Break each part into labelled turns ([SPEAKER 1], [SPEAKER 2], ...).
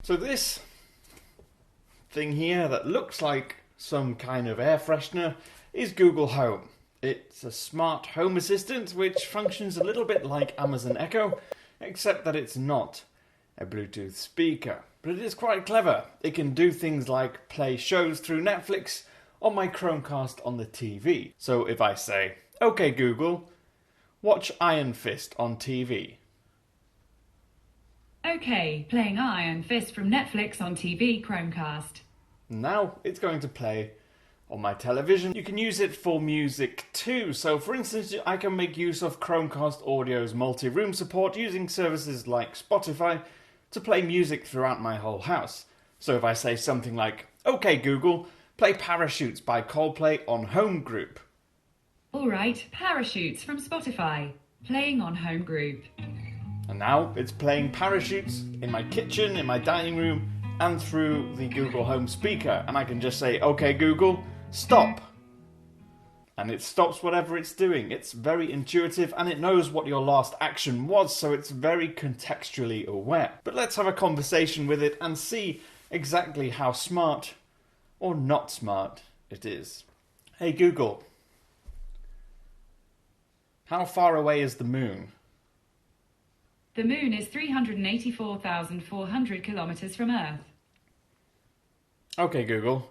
[SPEAKER 1] So this thing here that looks like some kind of air freshener is Google Home. It's a smart home assistant which functions a little bit like Amazon Echo, except that it's not a Bluetooth speaker. But it is quite clever. It can do things like play shows through Netflix on my Chromecast on the TV. So if I say, "Okay Google, watch Iron Fist on TV."
[SPEAKER 2] Okay, playing Iron Fist from Netflix on TV Chromecast.
[SPEAKER 1] Now it's going to play on my television. You can use it for music too. So for instance, I can make use of Chromecast Audio's multi-room support using services like Spotify to play music throughout my whole house. So if I say something like, "Okay Google, play Parachutes by Coldplay on Home Group."
[SPEAKER 2] Alright, Parachutes from Spotify, playing on Home Group.
[SPEAKER 1] And now it's playing Parachutes in my kitchen, in my dining room, and through the Google Home speaker. And I can just say, "Okay Google, stop." And it stops whatever it's doing. It's very intuitive and it knows what your last action was, so it's very contextually aware. But let's have a conversation with it and see exactly how smart or not smart it is. Hey Google, how far away is the moon?
[SPEAKER 2] The moon is 384,400 kilometers from Earth.
[SPEAKER 1] Okay Google,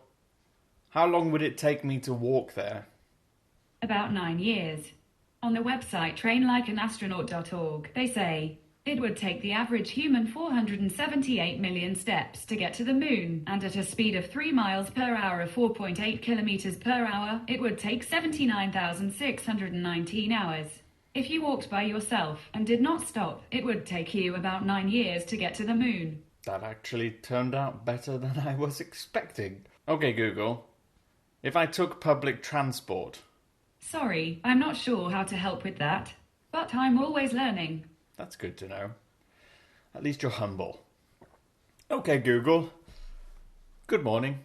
[SPEAKER 1] how long would it take me to walk there?
[SPEAKER 2] About 9 years. On the website trainlikeanastronaut.org, they say, it would take the average human 478 million steps to get to the moon, and at a speed of 3 miles per hour of 4.8 kilometers per hour, it would take 79,619 hours. If you walked by yourself and did not stop, it would take you about 9 years to get to the moon.
[SPEAKER 1] That actually turned out better than I was expecting. Okay, Google, if I took public transport...
[SPEAKER 2] Sorry, I'm not sure how to help with that, but I'm always learning.
[SPEAKER 1] That's good to know. At least you're humble. Okay, Google, good morning.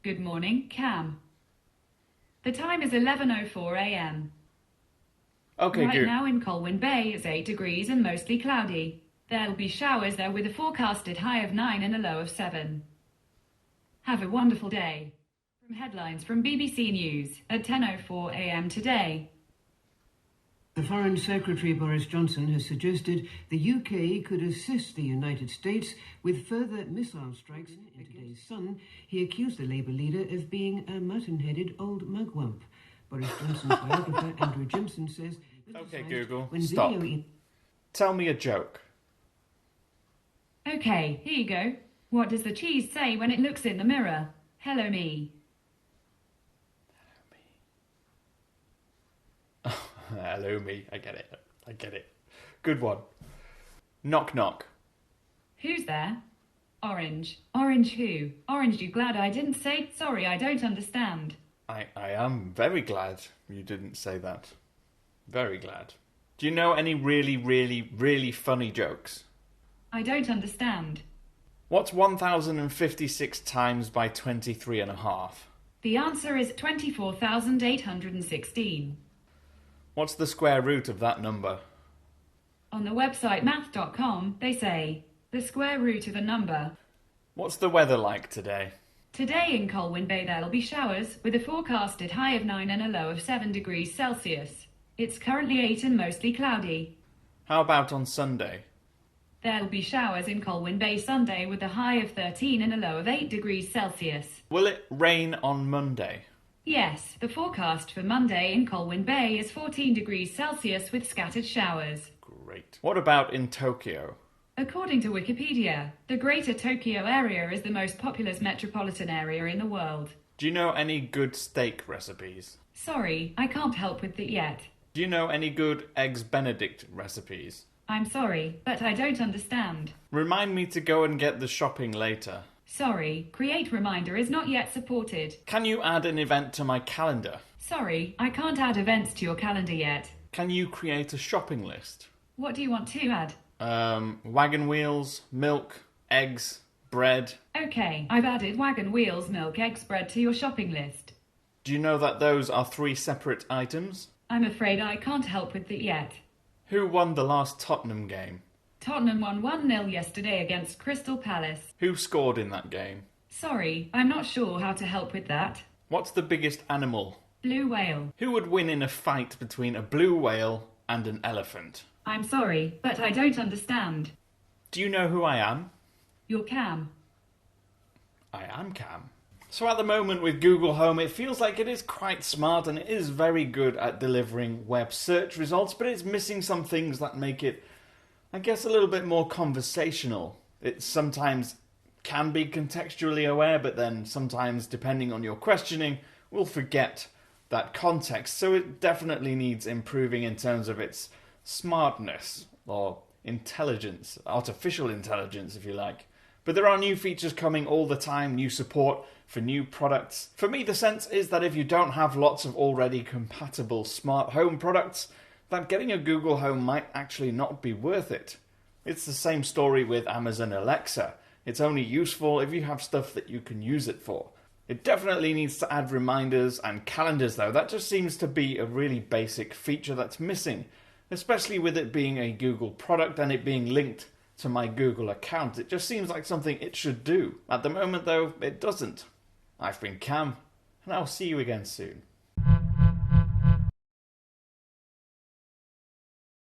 [SPEAKER 2] Good morning, Cam. The time is 11:04 a.m.
[SPEAKER 1] Okay,
[SPEAKER 2] right now in Colwyn Bay it's 8 degrees and mostly cloudy. There'll be showers there with a forecasted high of 9 and a low of 7. Have a wonderful day. From headlines from BBC News at 10:04 a.m. today.
[SPEAKER 3] The Foreign Secretary Boris Johnson has suggested the UK could assist the United States with further missile strikes. In today's Sun, he accused the Labour leader of being a mutton-headed old mugwump. Boris Johnson's biographer Andrew Jimson says...
[SPEAKER 1] Okay, Google, stop. Tell me a joke.
[SPEAKER 2] Okay, here you go. What does the cheese say when it looks in the mirror? Hello, me.
[SPEAKER 1] Hello, me. I get it. Good one. Knock, knock.
[SPEAKER 2] Who's there? Orange. Orange who? Orange, you glad I didn't say? Sorry, I don't understand.
[SPEAKER 1] I am very glad you didn't say that. Very glad. Do you know any really funny jokes?
[SPEAKER 2] I don't understand.
[SPEAKER 1] What's 1,056 times by 23.5?
[SPEAKER 2] The answer is 24,816.
[SPEAKER 1] What's the square root of that number?
[SPEAKER 2] On the website math.com, they say, the square root of a number.
[SPEAKER 1] What's the weather like today?
[SPEAKER 2] Today in Colwyn Bay there'll be showers, with a forecasted high of 9 and a low of 7 degrees Celsius. It's currently 8 and mostly cloudy.
[SPEAKER 1] How about on Sunday?
[SPEAKER 2] There'll be showers in Colwyn Bay Sunday with a high of 13 and a low of 8 degrees Celsius.
[SPEAKER 1] Will it rain on Monday?
[SPEAKER 2] Yes, the forecast for Monday in Colwyn Bay is 14 degrees Celsius with scattered showers.
[SPEAKER 1] Great. What about in Tokyo?
[SPEAKER 2] According to Wikipedia, the Greater Tokyo area is the most populous metropolitan area in the world.
[SPEAKER 1] Do you know any good steak recipes?
[SPEAKER 2] Sorry, I can't help with it yet.
[SPEAKER 1] Do you know any good Eggs Benedict recipes?
[SPEAKER 2] I'm sorry, but I don't understand.
[SPEAKER 1] Remind me to go and get the shopping later.
[SPEAKER 2] Sorry, Create Reminder is not yet supported.
[SPEAKER 1] Can you add an event to my calendar?
[SPEAKER 2] Sorry, I can't add events to your calendar yet.
[SPEAKER 1] Can you create a shopping list?
[SPEAKER 2] What do you want to add?
[SPEAKER 1] Wagon wheels, milk, eggs, bread.
[SPEAKER 2] Okay, I've added wagon wheels, milk, eggs, bread to your shopping list.
[SPEAKER 1] Do you know that those are 3 separate items?
[SPEAKER 2] I'm afraid I can't help with it yet.
[SPEAKER 1] Who won the last Tottenham game?
[SPEAKER 2] Tottenham won 1-0 yesterday against Crystal Palace.
[SPEAKER 1] Who scored in that game?
[SPEAKER 2] Sorry, I'm not sure how to help with that.
[SPEAKER 1] What's the biggest animal?
[SPEAKER 2] Blue whale.
[SPEAKER 1] Who would win in a fight between a blue whale and an elephant?
[SPEAKER 2] I'm sorry, but I don't understand.
[SPEAKER 1] Do you know who I am?
[SPEAKER 2] You're Cam.
[SPEAKER 1] I am Cam. So at the moment with Google Home, it feels like it is quite smart and it is very good at delivering web search results, but it's missing some things that make it, I guess, a little bit more conversational. It sometimes can be contextually aware, but then sometimes, depending on your questioning, will forget that context. So it definitely needs improving in terms of its smartness or intelligence, artificial intelligence, if you like. But there are new features coming all the time, new support for new products. For me, the sense is that if you don't have lots of already compatible smart home products, that getting a Google Home might actually not be worth it. It's the same story with Amazon Alexa. It's only useful if you have stuff that you can use it for. It definitely needs to add reminders and calendars though. That just seems to be a really basic feature that's missing, especially with it being a Google product and it being linked to my Google account. It just seems like something it should do. At the moment though, it doesn't. I've been Cam, and I'll see you again soon.